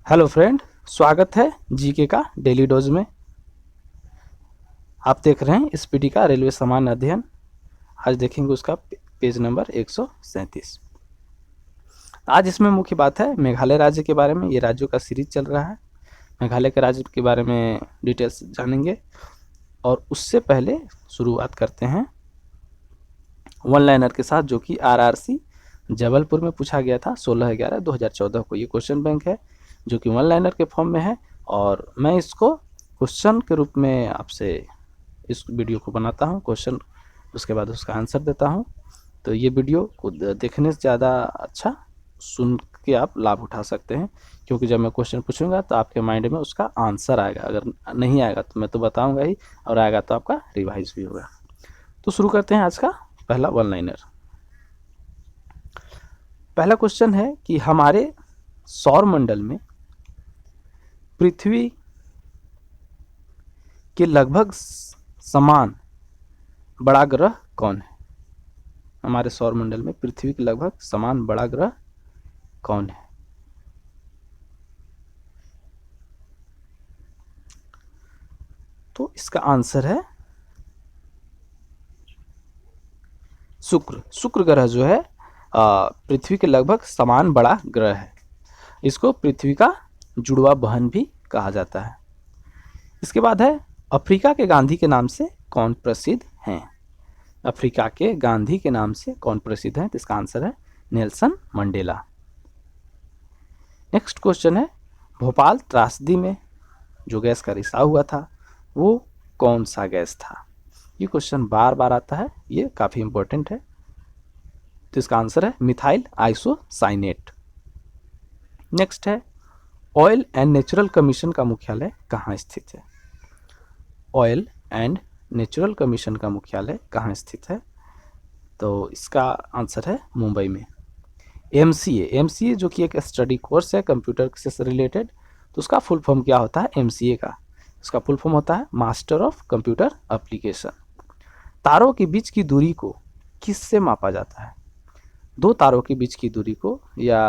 Hello friend, स्वागत है GK का डेली डोज में। आप देख रहे हैं एसपीटी का रेलवे सामान्य अध्ययन। आज देखेंगे उसका पेज नंबर 137। आज इसमें मुख्य बात है मेघालय राज्य के बारे में। ये राज्यों का सीरीज चल रहा है। मेघालय के राज्य के बारे में डिटेल्स जानेंगे और उससे पहले शुरुआत करते हैं वन लाइनर के साथ, जो कि आरआरसी जबलपुर में पूछा गया था 16/11/2014 को। ये क्वेश्चन बैंक है जो कि वन लाइनर के फॉर्म में है और मैं इसको क्वेश्चन के रूप में आपसे इस वीडियो को बनाता हूँ। क्वेश्चन उसके बाद उसका आंसर देता हूँ। तो ये वीडियो को देखने से ज़्यादा अच्छा सुन के आप लाभ उठा सकते हैं, क्योंकि जब मैं क्वेश्चन पूछूंगा तो आपके माइंड में उसका आंसर आएगा। अगर नहीं आएगा तो मैं तो बताऊंगा ही, और आएगा तो आपका रिवाइज भी होगा। तो शुरू करते हैं आज का पहला वन लाइनर। पहला क्वेश्चन है कि हमारे सौर मंडल में पृथ्वी के लगभग समान बड़ा ग्रह कौन है? हमारे सौर मंडल में पृथ्वी के लगभग समान बड़ा ग्रह कौन है? तो इसका आंसर है शुक्र। शुक्र ग्रह जो है पृथ्वी के लगभग समान बड़ा ग्रह है। इसको पृथ्वी का जुड़वा बहन भी कहा जाता है। इसके बाद है अफ्रीका के गांधी के नाम से कौन प्रसिद्ध हैं? अफ्रीका के गांधी के नाम से कौन प्रसिद्ध है? तो इसका आंसर है नेल्सन मंडेला। नेक्स्ट क्वेश्चन है भोपाल त्रासदी में जो गैस का रिसाव हुआ था वो कौन सा गैस था? ये क्वेश्चन बार बार आता है, ये काफ़ी इंपॉर्टेंट है। तो इसका आंसर है मिथाइल आइसोसाइनेट। नेक्स्ट है ऑयल एंड नेचुरल कमीशन का मुख्यालय कहाँ स्थित है? ऑयल एंड नेचुरल कमीशन का मुख्यालय कहाँ स्थित है? तो इसका आंसर है मुंबई में। एमसीए जो कि एक स्टडी कोर्स है कंप्यूटर से रिलेटेड, तो उसका फुल फॉर्म क्या होता है एमसीए का? उसका फुल फॉर्म होता है मास्टर ऑफ कंप्यूटर एप्लीकेशन। तारों के बीच की दूरी को किससे मापा जाता है? दो तारों के बीच की दूरी को या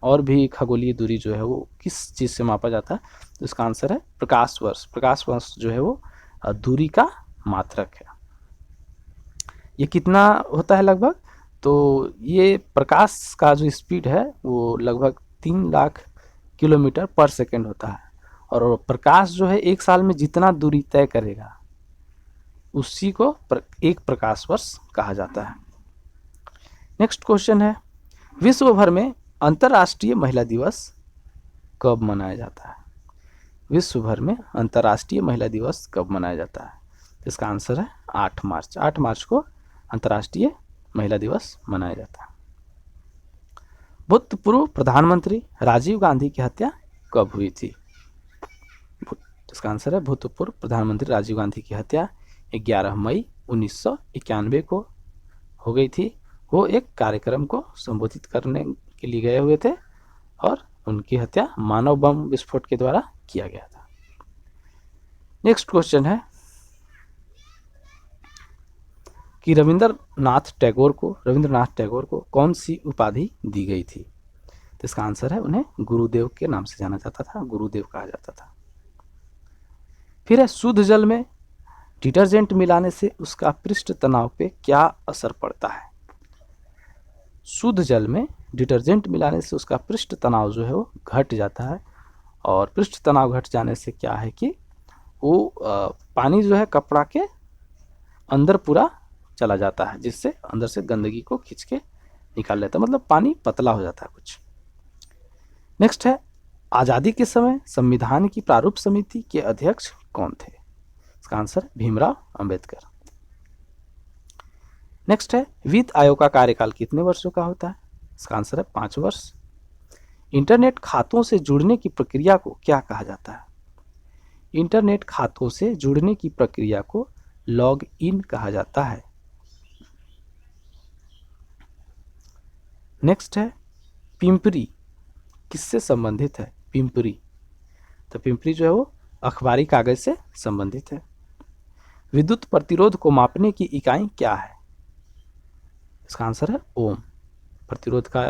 और भी खगोलीय दूरी जो है वो किस चीज़ से मापा जाता है? तो इसका आंसर है प्रकाश वर्ष। प्रकाश वर्ष जो है वो दूरी का मात्रक है। ये कितना होता है लगभग? तो ये प्रकाश का जो स्पीड है वो लगभग 3 लाख किलोमीटर पर सेकेंड होता है, और प्रकाश जो है एक साल में जितना दूरी तय करेगा उसी को एक प्रकाश वर्ष कहा जाता है। नेक्स्ट क्वेश्चन है विश्व भर में अंतर्राष्ट्रीय महिला दिवस कब मनाया जाता है? विश्व भर में अंतर्राष्ट्रीय महिला दिवस कब मनाया जाता है? इसका आंसर है 8 मार्च। 8 मार्च को अंतर्राष्ट्रीय महिला दिवस मनाया जाता है। भूतपूर्व प्रधानमंत्री राजीव गांधी की हत्या कब हुई थी? इसका आंसर है भूतपूर्व प्रधानमंत्री राजीव गांधी की हत्या 11 मई 1991 को हो गई थी। वो एक कार्यक्रम को संबोधित करने के लिए गए हुए थे और उनकी हत्या मानव बम विस्फोट के द्वारा किया गया था। नेक्स्ट क्वेश्चन है कि रविंद्रनाथ टैगोर को कौन सी उपाधि दी गई थी? तो इसका आंसर है उन्हें गुरुदेव के नाम से जाना जाता था, गुरुदेव कहा जाता था। फिर है शुद्ध जल में डिटर्जेंट मिलाने से उसका पृष्ठ तनाव पे क्या असर पड़ता है? शुद्ध जल में डिटर्जेंट मिलाने से उसका पृष्ठ तनाव जो है वो घट जाता है, और पृष्ठ तनाव घट जाने से क्या है कि वो पानी जो है कपड़ा के अंदर पूरा चला जाता है, जिससे अंदर से गंदगी को खींच के निकाल लेता है, मतलब पानी पतला हो जाता है कुछ। नेक्स्ट है आज़ादी के समय संविधान की प्रारूप समिति के अध्यक्ष कौन थे? इसका आंसर भीमराव अंबेडकर। नेक्स्ट है वित्त आयोग का कार्यकाल कितने वर्षों का होता है? इसका आंसर है 5 वर्ष। इंटरनेट खातों से जुड़ने की प्रक्रिया को क्या कहा जाता है? इंटरनेट खातों से जुड़ने की प्रक्रिया को लॉग इन कहा जाता है। नेक्स्ट है पिंपरी किससे संबंधित है? पिंपरी, तो पिंपरी जो है वो अखबारी कागज से संबंधित है। विद्युत प्रतिरोध को मापने की इकाई क्या है? इसका आंसर है ओम। प्रतिरोध का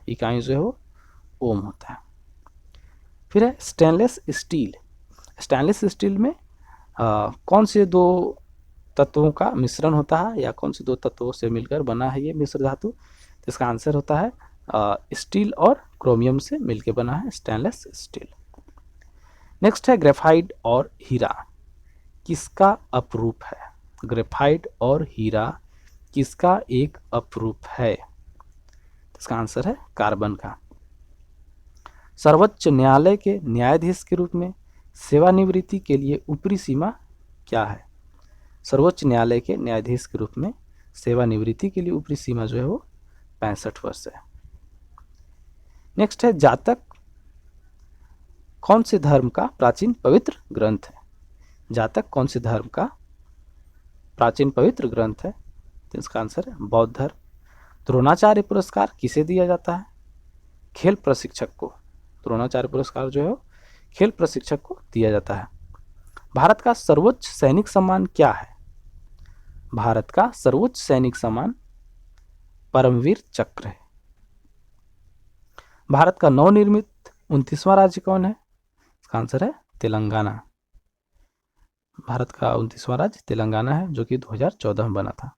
इकाई जो है वो ओम होता है। फिर है स्टेनलेस स्टील। स्टेनलेस स्टील में कौन से दो तत्वों का मिश्रण होता है या कौन से दो तत्वों से मिलकर बना है ये मिश्र धातु? तो इसका आंसर होता है स्टील और क्रोमियम से मिलकर बना है स्टेनलेस स्टील। नेक्स्ट है ग्रेफाइट और हीरा किसका अपरूप है? ग्रेफाइट और हीरा किसका एक अपरूप है? इसका आंसर है कार्बन का। सर्वोच्च न्यायालय के न्यायाधीश के रूप में सेवानिवृत्ति के लिए ऊपरी सीमा क्या है? सर्वोच्च न्यायालय के न्यायाधीश के रूप में सेवानिवृत्ति के लिए ऊपरी सीमा जो है वो 65 वर्ष है। नेक्स्ट है जातक कौन से धर्म का प्राचीन पवित्र ग्रंथ है? जातक कौन से धर्म का प्राचीन पवित्र ग्रंथ है? तो इसका आंसर है बौद्ध धर्म। द्रोणाचार्य पुरस्कार किसे दिया जाता है? खेल प्रशिक्षक को। द्रोणाचार्य पुरस्कार जो है खेल प्रशिक्षक को दिया जाता है। भारत का सर्वोच्च सैनिक सम्मान क्या है? भारत का सर्वोच्च सैनिक सम्मान परमवीर चक्र है। भारत का नवनिर्मित 29वां राज्य कौन है? इसका आंसर है तेलंगाना। भारत का 29वां राज्य तेलंगाना है जो कि 2014 में बना था।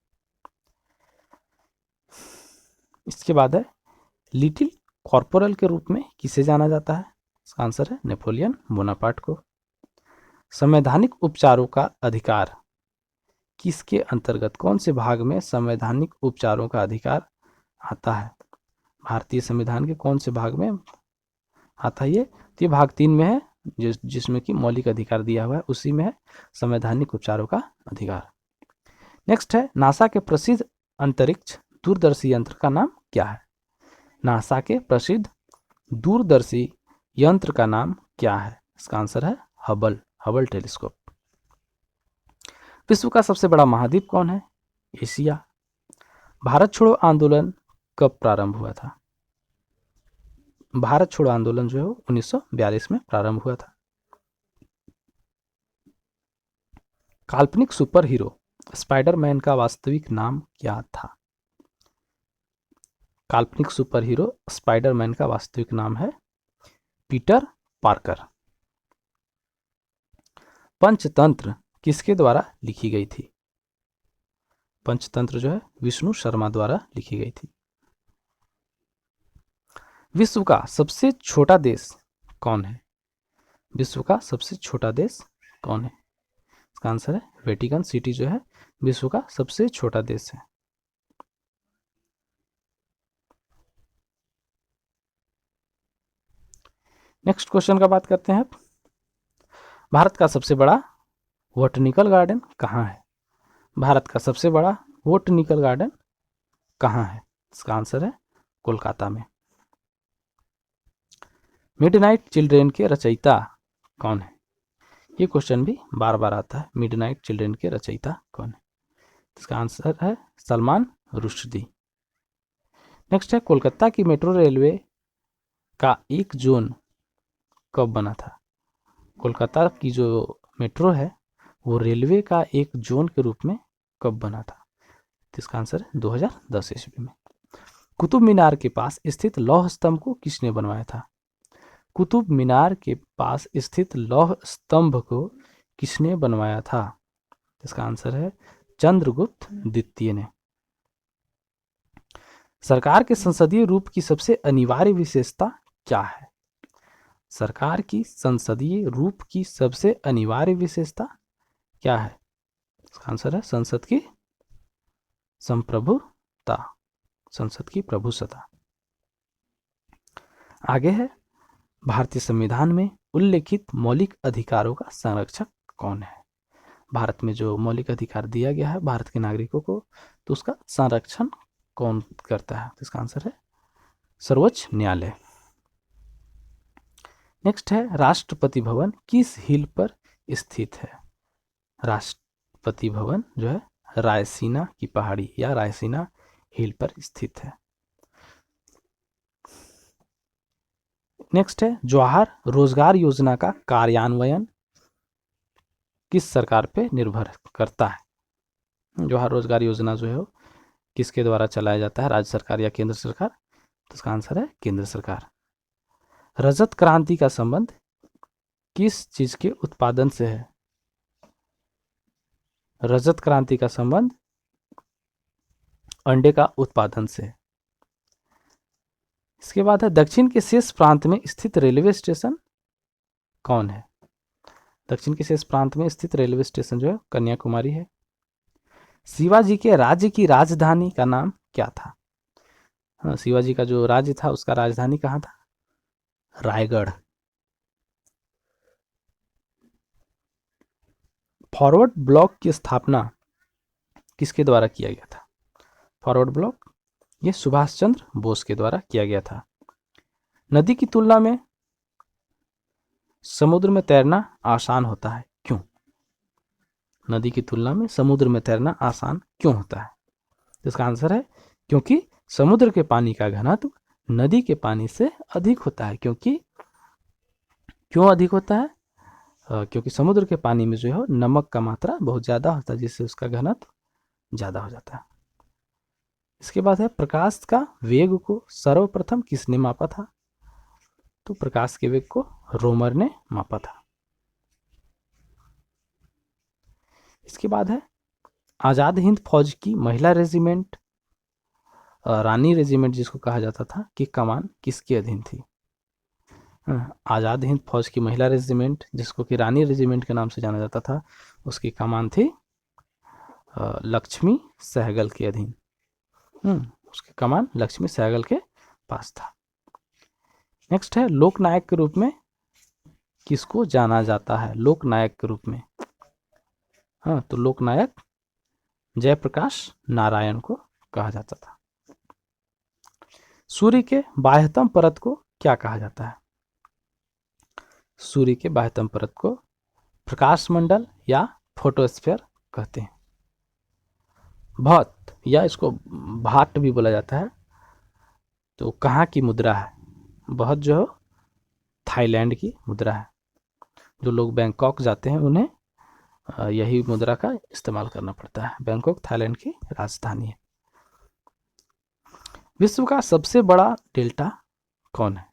इसके बाद है लिटिल कॉर्पोरल के रूप में किसे जाना जाता है? इसका आंसर है नेपोलियन बोनापार्ट को। संवैधानिक उपचारों का अधिकार किसके अंतर्गत, कौन से भाग में संवैधानिक उपचारों का अधिकार आता है? भारतीय संविधान के कौन से भाग में आता है ये? तो ये भाग 3 में है जिसमें कि मौलिक अधिकार दिया हुआ है, उसी में है संवैधानिक उपचारों का अधिकार। नेक्स्ट है नासा के प्रसिद्ध अंतरिक्ष दूरदर्शी यंत्र का नाम क्या है? नासा के प्रसिद्ध दूरदर्शी यंत्र का नाम क्या है? इसका आंसर है हबल टेलीस्कोप। विश्व का सबसे बड़ा महाद्वीप कौन है? एशिया। भारत छोड़ो आंदोलन कब प्रारंभ हुआ था? भारत छोड़ो आंदोलन जो है 1942 में प्रारंभ हुआ था। काल्पनिक सुपर हीरो स्पाइडरमैन का वास्तविक नाम क्या था? काल्पनिक सुपर हीरो स्पाइडरमैन का वास्तविक नाम है पीटर पार्कर। पंचतंत्र किसके द्वारा लिखी गई थी? पंचतंत्र जो है विष्णु शर्मा द्वारा लिखी गई थी। विश्व का सबसे छोटा देश कौन है? विश्व का सबसे छोटा देश कौन है? इसका आंसर है वेटिकन सिटी जो है विश्व का सबसे छोटा देश है। नेक्स्ट क्वेश्चन का बात करते हैं। भारत का सबसे बड़ा बोटैनिकल गार्डन कहाँ है? भारत का सबसे बड़ा बोटैनिकल गार्डन कहाँ है? इसका आंसर है कोलकाता में। मिडनाइट चिल्ड्रेन के रचयिता कौन है? ये क्वेश्चन भी बार बार आता है, मिडनाइट चिल्ड्रेन के रचयिता कौन है? इसका आंसर है सलमान रुश्दी। नेक्स्ट है कोलकाता की मेट्रो रेलवे का एक जोन कब बना था? कोलकाता की जो मेट्रो है वो रेलवे का एक जोन के रूप में कब बना था? तो इसका आंसर है 2010 ईस्वी में। कुतुब मीनार के पास स्थित लौह स्तंभ को किसने बनवाया था? कुतुब मीनार के पास स्थित लौह स्तंभ को किसने बनवाया था? इसका आंसर है चंद्रगुप्त द्वितीय ने। सरकार के संसदीय रूप की सबसे अनिवार्य विशेषता क्या है? सरकार की संसदीय रूप की सबसे अनिवार्य विशेषता क्या है? इसका आंसर है संसद की संप्रभुता, संसद की प्रभुसत्ता। आगे है भारतीय संविधान में उल्लेखित मौलिक अधिकारों का संरक्षक कौन है? भारत में जो मौलिक अधिकार दिया गया है भारत के नागरिकों को, तो उसका संरक्षण कौन करता है? तो इसका आंसर है सर्वोच्च न्यायालय। नेक्स्ट है राष्ट्रपति भवन किस हिल पर स्थित है? राष्ट्रपति भवन जो है रायसीना की पहाड़ी या रायसीना हिल पर स्थित है। नेक्स्ट है जवाहर रोजगार योजना का कार्यान्वयन किस सरकार पे निर्भर करता है? जवाहर रोजगार योजना जो है वो किसके द्वारा चलाया जाता है, राज्य सरकार या केंद्र सरकार? तो इसका आंसर है केंद्र सरकार। रजत क्रांति का संबंध किस चीज के उत्पादन से है? रजत क्रांति का संबंध अंडे का उत्पादन से है। इसके बाद है दक्षिण के शेष प्रांत में स्थित रेलवे स्टेशन कौन है? दक्षिण के शेष प्रांत में स्थित रेलवे स्टेशन जो है कन्याकुमारी है। शिवाजी के राज्य की राजधानी का नाम क्या था? हाँ, शिवाजी का जो राज्य था उसका राजधानी कहाँ था? रायगढ़। फॉरवर्ड ब्लॉक की स्थापना किसके द्वारा किया गया था? फॉरवर्ड ब्लॉक ये सुभाष चंद्र बोस के द्वारा किया गया था। नदी की तुलना में समुद्र में तैरना आसान होता है, क्यों? नदी की तुलना में समुद्र में तैरना आसान क्यों होता है? इसका आंसर है क्योंकि समुद्र के पानी का घनत्व नदी के पानी से अधिक होता है। क्यों अधिक होता है? क्योंकि समुद्र के पानी में जो है नमक का मात्रा बहुत ज़्यादा होता है, जिससे उसका घनत्व ज़्यादा हो जाता है। इसके बाद है प्रकाश का वेग को सर्वप्रथम किसने मापा था? तो प्रकाश के वेग को रोमर ने मापा था। इसके बाद है आज़ाद हिंद फौज की महिला रेजिमेंट, रानी रेजिमेंट जिसको कहा जाता था, कि कमान किसके अधीन थी? आज़ाद हिंद फौज की महिला रेजिमेंट जिसको कि रानी रेजिमेंट के नाम से जाना जाता था, उसकी कमान थी लक्ष्मी सहगल के अधीन। उसकी कमान लक्ष्मी सहगल के पास था। नेक्स्ट है लोकनायक के रूप में किसको जाना जाता है? लोकनायक के रूप में, हाँ, तो लोकनायक जयप्रकाश नारायण को कहा जाता था। सूर्य के बाह्यतम परत को क्या कहा जाता है? सूर्य के बाह्यतम परत को प्रकाश मंडल या फोटोस्फीयर कहते हैं। भौत या इसको भाट भी बोला जाता है, तो कहाँ की मुद्रा है? बहुत जो है थाईलैंड की मुद्रा है। जो लोग बैंकॉक जाते हैं उन्हें यही मुद्रा का इस्तेमाल करना पड़ता है। बैंकॉक थाईलैंड की राजधानी है। विश्व का सबसे बड़ा डेल्टा कौन है?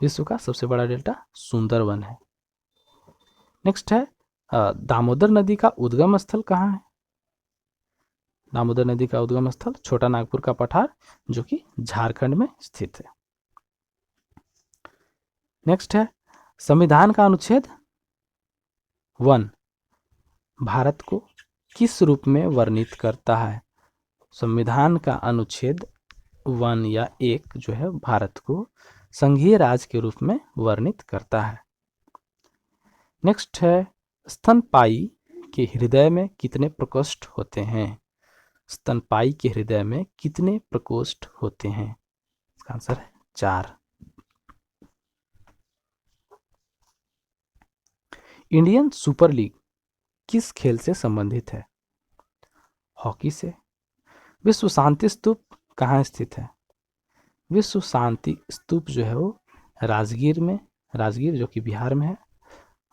विश्व का सबसे बड़ा डेल्टा सुंदरवन है। नेक्स्ट है दामोदर नदी का उद्गम स्थल कहाँ है? दामोदर नदी का उद्गम स्थल छोटा नागपुर का पठार, जो कि झारखंड में स्थित है। नेक्स्ट है संविधान का अनुच्छेद 1 भारत को किस रूप में वर्णित करता है? संविधान का अनुच्छेद 1 या 1 जो है भारत को संघीय राज्य के रूप में वर्णित करता है। नेक्स्ट है स्तनपायी के हृदय में कितने प्रकोष्ठ होते हैं? स्तनपायी के हृदय में कितने प्रकोष्ठ होते हैं? इसका आंसर है 4। इंडियन सुपर लीग किस खेल से संबंधित है? हॉकी से। विश्व शांति स्तूप कहाँ स्थित है? विश्व शांति स्तूप जो है वो राजगीर जो कि बिहार में है,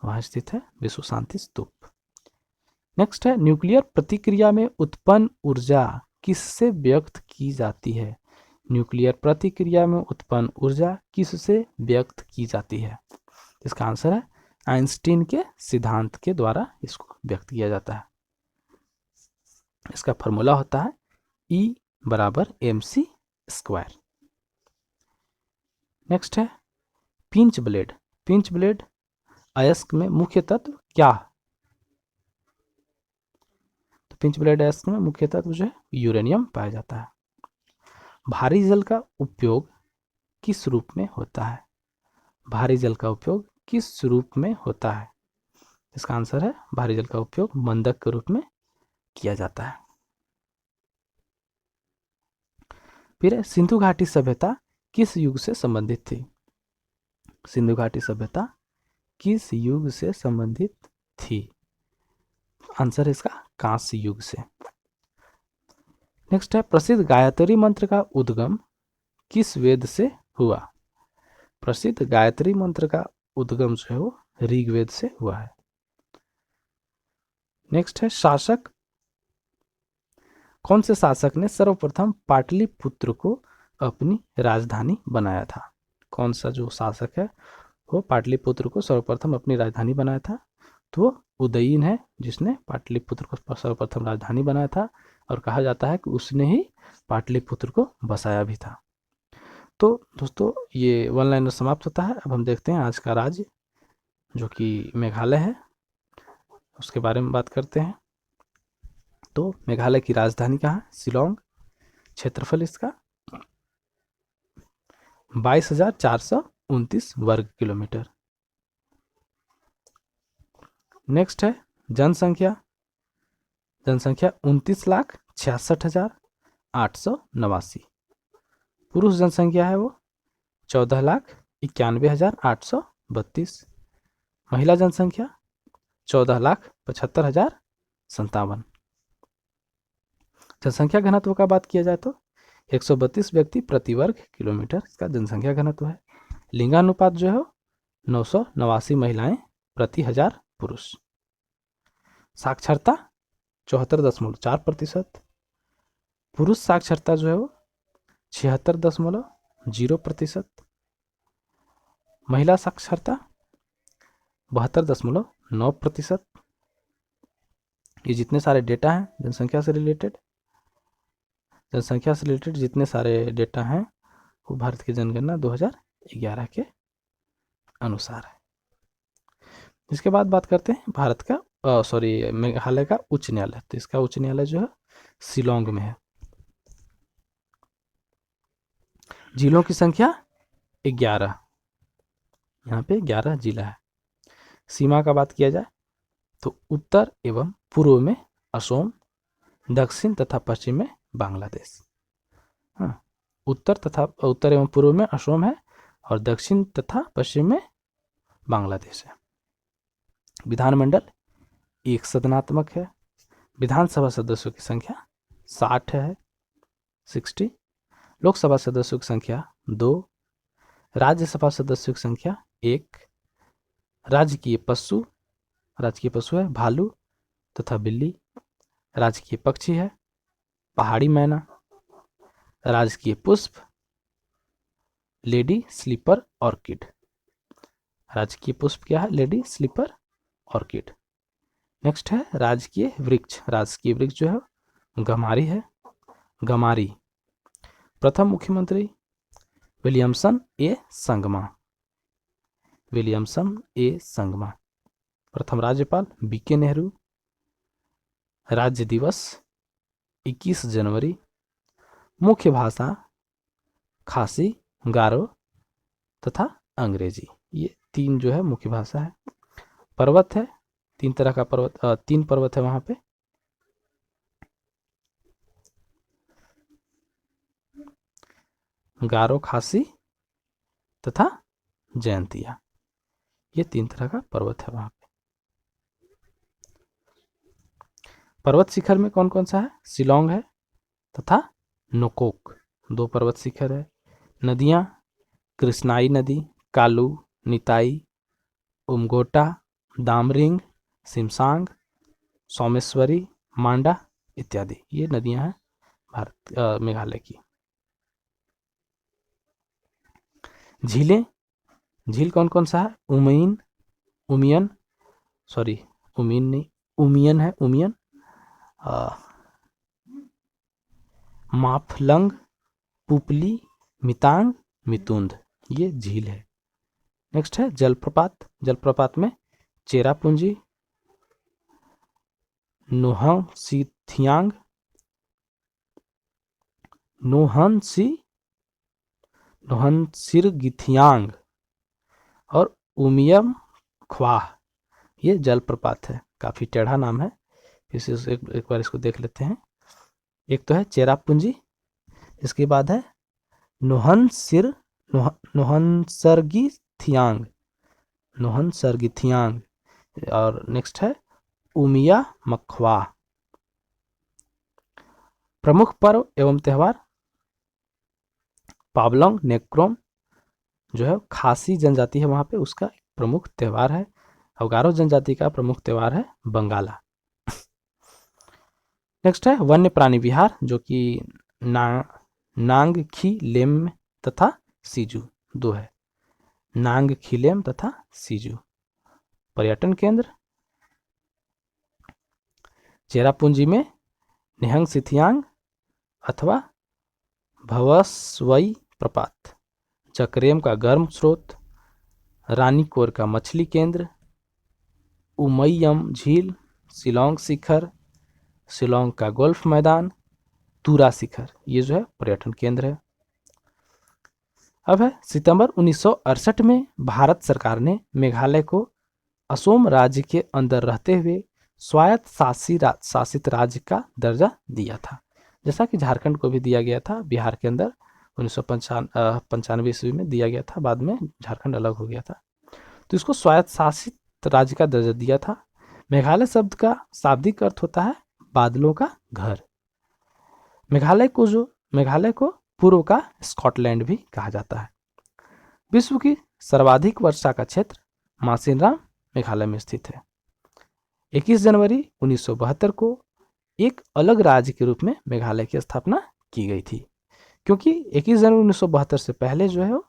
वहाँ स्थित है विश्व शांति स्तूप। नेक्स्ट है न्यूक्लियर प्रतिक्रिया में उत्पन्न ऊर्जा किससे व्यक्त की जाती है? न्यूक्लियर प्रतिक्रिया में उत्पन्न ऊर्जा किससे व्यक्त की जाती है? इसका आंसर है आइंस्टीन के सिद्धांत के द्वारा इसको व्यक्त किया जाता है। इसका फॉर्मूला होता है E = mc²। नेक्स्ट है पिंच ब्लेड अयस्क में मुख्य तत्व क्या है? तो पिंच ब्लेड अयस्क में मुख्य तत्व जो है यूरेनियम पाया जाता है। भारी जल का उपयोग किस रूप में होता है? भारी जल का उपयोग किस रूप में होता है? इसका आंसर है भारी जल का उपयोग मंदक के रूप में किया जाता है। फिर सिंधु घाटी सभ्यता किस युग से संबंधित थी? सिंधु घाटी सभ्यता किस युग से संबंधित थी? आंसर है इसका कांस्य युग से। नेक्स्ट है प्रसिद्ध गायत्री मंत्र का उद्गम किस वेद से हुआ? प्रसिद्ध गायत्री मंत्र का उद्गम जो है वो ऋग्वेद से हुआ है। नेक्स्ट है कौन से शासक ने सर्वप्रथम पाटलिपुत्र को अपनी राजधानी बनाया था? कौन सा जो शासक है वो पाटलिपुत्र को सर्वप्रथम अपनी राजधानी बनाया था। तो वो उदयीन है जिसने पाटलिपुत्र को सर्वप्रथम राजधानी बनाया था, और कहा जाता है कि उसने ही पाटलिपुत्र को बसाया भी था। तो दोस्तों ये वन लाइनर समाप्त होता है। अब हम देखते हैं आज का राज्य जो कि मेघालय है, उसके बारे में बात करते हैं। तो मेघालय की राजधानी कहाँ है? शिलोंग। क्षेत्रफल इसका 22,429 वर्ग किलोमीटर। नेक्स्ट है जनसंख्या। जनसंख्या 29,66,889। पुरुष जनसंख्या है वो 14,91,832। महिला जनसंख्या 14,75,057। जनसंख्या घनत्व का बात किया जाए तो 132 व्यक्ति प्रति वर्ग किलोमीटर इसका जनसंख्या घनत्व है। लिंगानुपात जो है 989 महिलाएं प्रति 1000 पुरुष। साक्षरता 74.4%। पुरुष साक्षरता जो है वो 76.0%। महिला साक्षरता 72.9%। ये जितने सारे डेटा हैं जनसंख्या से रिलेटेड जितने सारे डेटा हैं वो भारत की जनगणना 2011 के अनुसार है। इसके बाद बात करते हैं भारत का मेघालय का उच्च न्यायालय। तो इसका उच्च न्यायालय जो है शिलोंग में है। जिलों की संख्या 11, यहाँ पे 11 जिला है। सीमा का बात किया जाए तो उत्तर एवं पूर्व में असम, दक्षिण तथा पश्चिम में बांग्लादेश। हाँ, उत्तर एवं पूर्व में असम है और दक्षिण तथा पश्चिम में बांग्लादेश है। विधानमंडल एक सदनात्मक है। विधानसभा सदस्यों की संख्या 60 है, 60। लोकसभा सदस्यों की संख्या 2। राज्यसभा सदस्यों की संख्या 1। राजकीय पशु है भालू तथा बिल्ली। राजकीय पक्षी है पहाड़ी मैना। राजकीय पुष्प लेडी स्लीपर ऑर्किड। राजकीय पुष्प क्या है? Lady sleeper orchid. नेक्स्ट है राजकीय वृक्ष। राजकीय वृक्ष जो है गमारी है, गमारी। प्रथम मुख्यमंत्री विलियमसन ए संगमा। प्रथम राज्यपाल बीके नेहरू। राज्य दिवस 21 जनवरी। मुख्य भाषा खासी, गारो तथा अंग्रेजी। ये 3 जो है मुख्य भाषा है। पर्वत है 3 तरह का पर्वत, 3 पर्वत है वहां पे। गारो, खासी तथा जयंतिया। ये 3 तरह का पर्वत है वहां पे। पर्वत शिखर में कौन कौन सा है? शिलोंग है तथा नोकोक, 2 पर्वत शिखर है। नदियां कृष्णाई नदी, कालू, निताई, उमगोटा, दामरिंग, सिमसांग, सोमेश्वरी, मांडा इत्यादि ये नदियां हैं मेघालय की। झील कौन कौन सा है? उमियन है उमियन, माफलंग, पुपली, मितांग, मितुंद ये झील है। नेक्स्ट है जलप्रपात में चेरापूंजी, नोहनसिरगिथियांग और उमियम ख्वाह ये जलप्रपात है। काफी टेढ़ा नाम है, इसे एक बार इसको देख लेते हैं। एक तो है चेरापूंजी, इसके बाद है नोहनसर्गिथियांग और नेक्स्ट है उमिया मखवा। प्रमुख पर्व एवं त्यौहार पावलोंग नेक्रोम जो है खासी जनजाति है वहां पे, उसका प्रमुख त्यौहार है। और गारो जनजाति का प्रमुख त्यौहार है बंगाला। नेक्स्ट है वन्य प्राणी विहार जो कि नांगखी लेम तथा सीजू 2 है। नांगखिलेम तथा सिजू। पर्यटन केंद्र चेरापूंजी में निहंग सिथियांग अथवा भवसवई प्रपात, चकरेम का गर्म स्रोत, रानीकोर का मछली केंद्र, उमैयम झील, शिलोंग शिखर, शिलोंग का गोल्फ मैदान, तुरा शिखर, ये जो है पर्यटन केंद्र है। अब है सितंबर 1968 में भारत सरकार ने मेघालय को असम राज्य के अंदर रहते हुए स्वायत्त शासित राज्य का दर्जा दिया था, जैसा कि झारखंड को भी दिया गया था बिहार के अंदर 1995 ईस्वी में दिया गया था, बाद में झारखंड अलग हो गया था। तो इसको स्वायत्त शासित राज्य का दर्जा दिया था। मेघालय शब्द का शाब्दिक अर्थ होता है बादलों का घर। मेघालय को पूर्व का स्कॉटलैंड भी कहा जाता है। विश्व की सर्वाधिक वर्षा का क्षेत्र मासिनराम मेघालय में स्थित है। 21 जनवरी 1972 को एक अलग राज्य के रूप में मेघालय की स्थापना की गई थी, क्योंकि 21 जनवरी 1972 से पहले जो है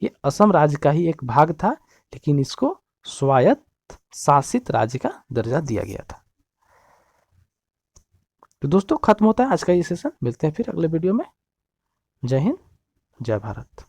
ये असम राज्य का ही एक भाग था, लेकिन इसको स्वायत्त शासित राज्य का दर्जा दिया गया था। तो दोस्तों खत्म होता है आज का ये सेशन। मिलते हैं फिर अगले वीडियो में। जय हिंद, जय भारत।